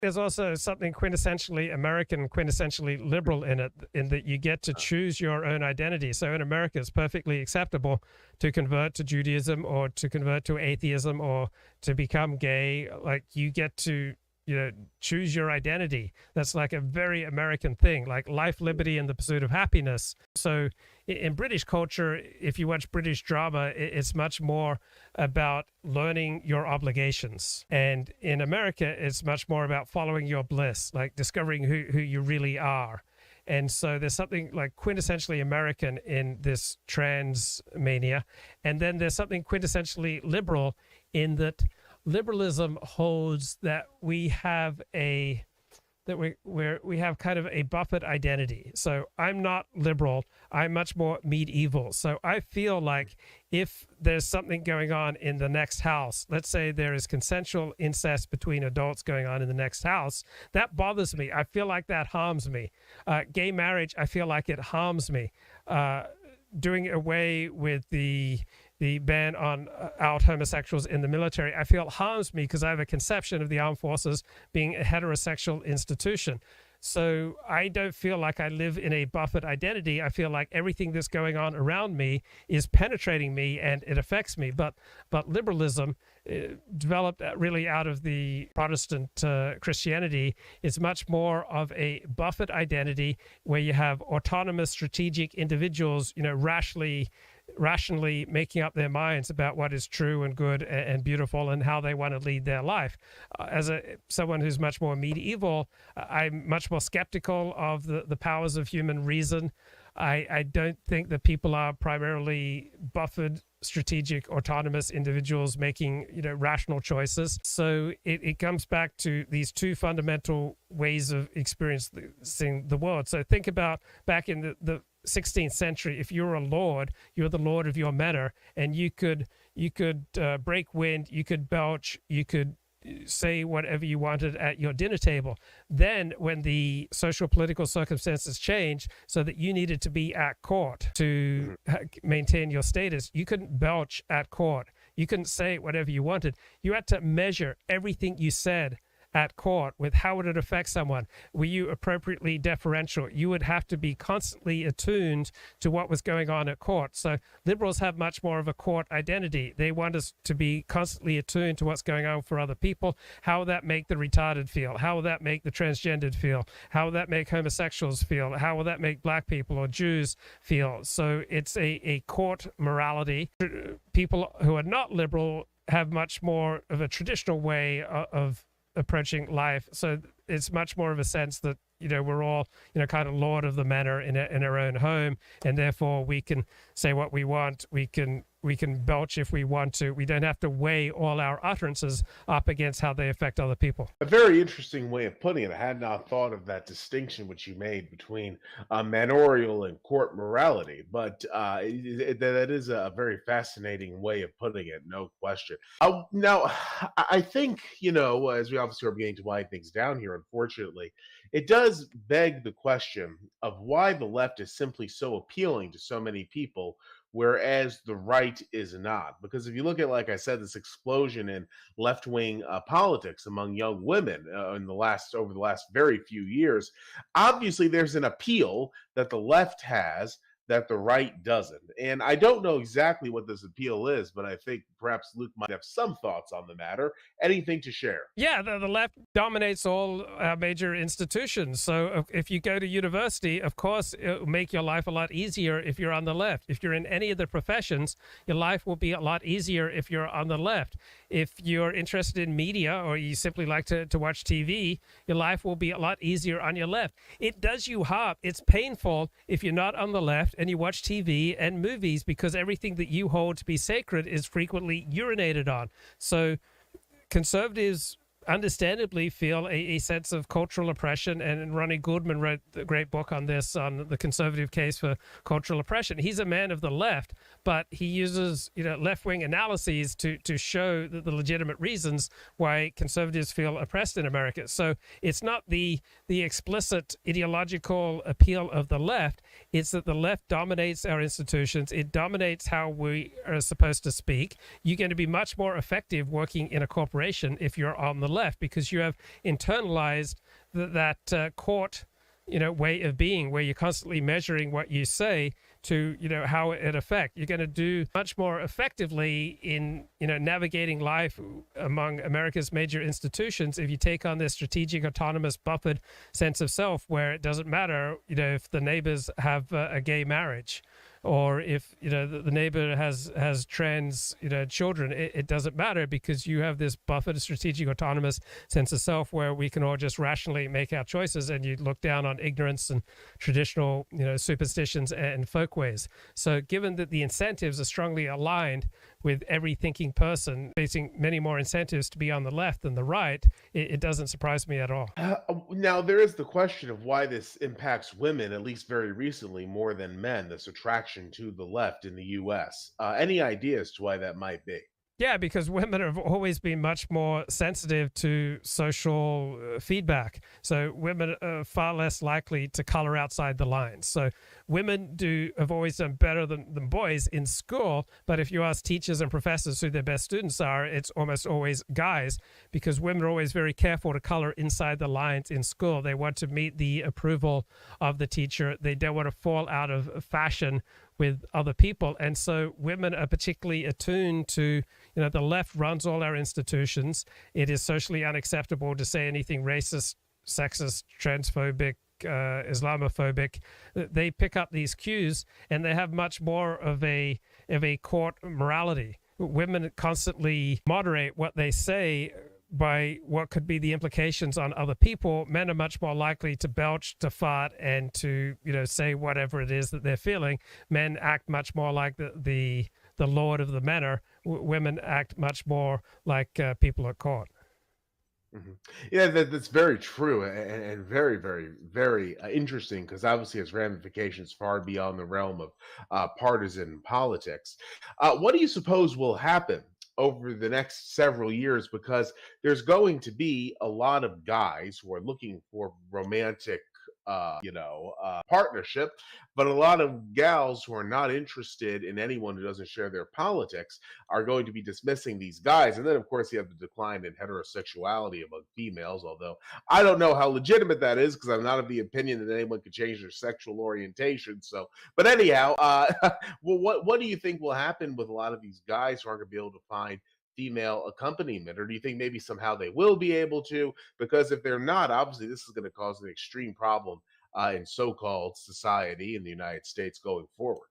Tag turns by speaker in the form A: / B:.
A: There's also something quintessentially American, quintessentially liberal in it, in that you get to choose your own identity. So in America, it's perfectly acceptable to convert to Judaism or to convert to atheism or to become gay. Like you get to, choose your identity. That's like a very American thing, like life, liberty, and the pursuit of happiness. So in British culture, if you watch British drama, it's much more about learning your obligations. And in America, it's much more about following your bliss, like discovering who you really are. And so there's something like quintessentially American in this trans mania. And then there's something quintessentially liberal in that liberalism holds that we have we have kind of a Buffett identity. So I'm not liberal, I'm much more medieval. So I feel like if there's something going on in the next house, let's say there is consensual incest between adults going on in the next house, that bothers me. I feel like that harms me. Gay marriage, I feel like it harms me. Doing away with the ban on out homosexuals in the military, I feel harms me because I have a conception of the armed forces being a heterosexual institution. So I don't feel like I live in a Buffett identity. I feel like everything that's going on around me is penetrating me and it affects me. But liberalism developed really out of the Protestant Christianity is much more of a Buffett identity where you have autonomous strategic individuals, rationally making up their minds about what is true and good and beautiful and how they want to lead their life. As someone who's much more medieval, I'm much more skeptical of the powers of human reason. I don't think that people are primarily buffered, strategic, autonomous individuals making, rational choices. So it comes back to these two fundamental ways of experiencing the world. So think about back in the 16th century, if you're a lord, you're the lord of your manor, and you could break wind, you could belch, you could say whatever you wanted at your dinner table. Then when the social political circumstances changed so that you needed to be at court to maintain your status, you couldn't belch at court. You couldn't say whatever you wanted. You had to measure everything you said at court with how would it affect someone. Were you appropriately deferential? You would have to be constantly attuned to what was going on at court. So liberals have much more of a court identity. They want us to be constantly attuned to what's going on for other people. How will that make the retarded feel? How will that make the transgendered feel? How will that make homosexuals feel? How will that make black people or Jews feel? So it's a court morality. People who are not liberal have much more of a traditional way of approaching life. So it's much more of a sense that, we're all, kind of lord of the manor in our own home, and therefore we can say what we want. We can belch if we want to. We don't have to weigh all our utterances up against how they affect other people.
B: A very interesting way of putting it. I had not thought of that distinction which you made between manorial and court morality, but that is a very fascinating way of putting it, no question. Now, I think, as we obviously are beginning to wind things down here, unfortunately, it does beg the question of why the left is simply so appealing to so many people, whereas the right is not. Because if you look at, like I said, this explosion in left-wing politics among young women over the last very few years, obviously there's an appeal that the left has that the right doesn't. And I don't know exactly what this appeal is, but I think perhaps Luke might have some thoughts on the matter. Anything to share?
A: Yeah, the left dominates all our major institutions. So if you go to university, of course, it'll make your life a lot easier if you're on the left. If you're in any of the professions, your life will be a lot easier if you're on the left. If you're interested in media or you simply like to watch TV, your life will be a lot easier on your left. It does you harm. It's painful if you're not on the left and you watch TV and movies, because everything that you hold to be sacred is frequently urinated on. So conservatives understandably feel a sense of cultural oppression, and Ronnie Goodman wrote a great book on this, on the conservative case for cultural oppression. He's a man of the left, but he uses left-wing analyses to show the legitimate reasons why conservatives feel oppressed in America. So it's not the explicit ideological appeal of the left, it's that the left dominates our institutions, it dominates how we are supposed to speak. You're going to be much more effective working in a corporation if you're on the left. left because you have internalized that court, way of being, where you're constantly measuring what you say to, how it affect. You're going to do much more effectively in, navigating life among America's major institutions if you take on this strategic, autonomous, buffered sense of self, where it doesn't matter, if the neighbors have a gay marriage, or if the neighbor has trans children. It doesn't matter, because you have this buffered, strategic, autonomous sense of self where we can all just rationally make our choices, and you look down on ignorance and traditional superstitions and folkways. So given that the incentives are strongly aligned with every thinking person, facing many more incentives to be on the left than the right, it doesn't surprise me at all.
B: Now, there is the question of why this impacts women, at least very recently, more than men, this attraction to the left in the US. Any idea as to why that might be?
A: Yeah, because women have always been much more sensitive to social feedback. So women are far less likely to color outside the lines. So women have always done better than boys in school. But if you ask teachers and professors who their best students are, it's almost always guys, because women are always very careful to color inside the lines in school. They want to meet the approval of the teacher. They don't want to fall out of fashion with other people. And so women are particularly attuned to, the left runs all our institutions. It is socially unacceptable to say anything racist, sexist, transphobic, Islamophobic. They pick up these cues, and they have much more of a court morality. Women constantly moderate what they say by what could be the implications on other people. Men are much more likely to belch, to fart, and to say whatever it is that they're feeling. Men act much more like the lord of the manor. Women act much more like people at court.
B: Mhm. Yeah, that's very true, and very, very, very interesting, because obviously has ramifications far beyond the realm of partisan politics. What do you suppose will happen over the next several years? Because there's going to be a lot of guys who are looking for romantic, partnership, but a lot of gals who are not interested in anyone who doesn't share their politics are going to be dismissing these guys. And then, of course, you have the decline in heterosexuality among females, although I don't know how legitimate that is, because I'm not of the opinion that anyone could change their sexual orientation. So, but anyhow, well, what do you think will happen with a lot of these guys who aren't going to be able to find female accompaniment? Or do you think maybe somehow they will be able to? Because if they're not, obviously this is going to cause an extreme problem in so-called society in the United States going forward.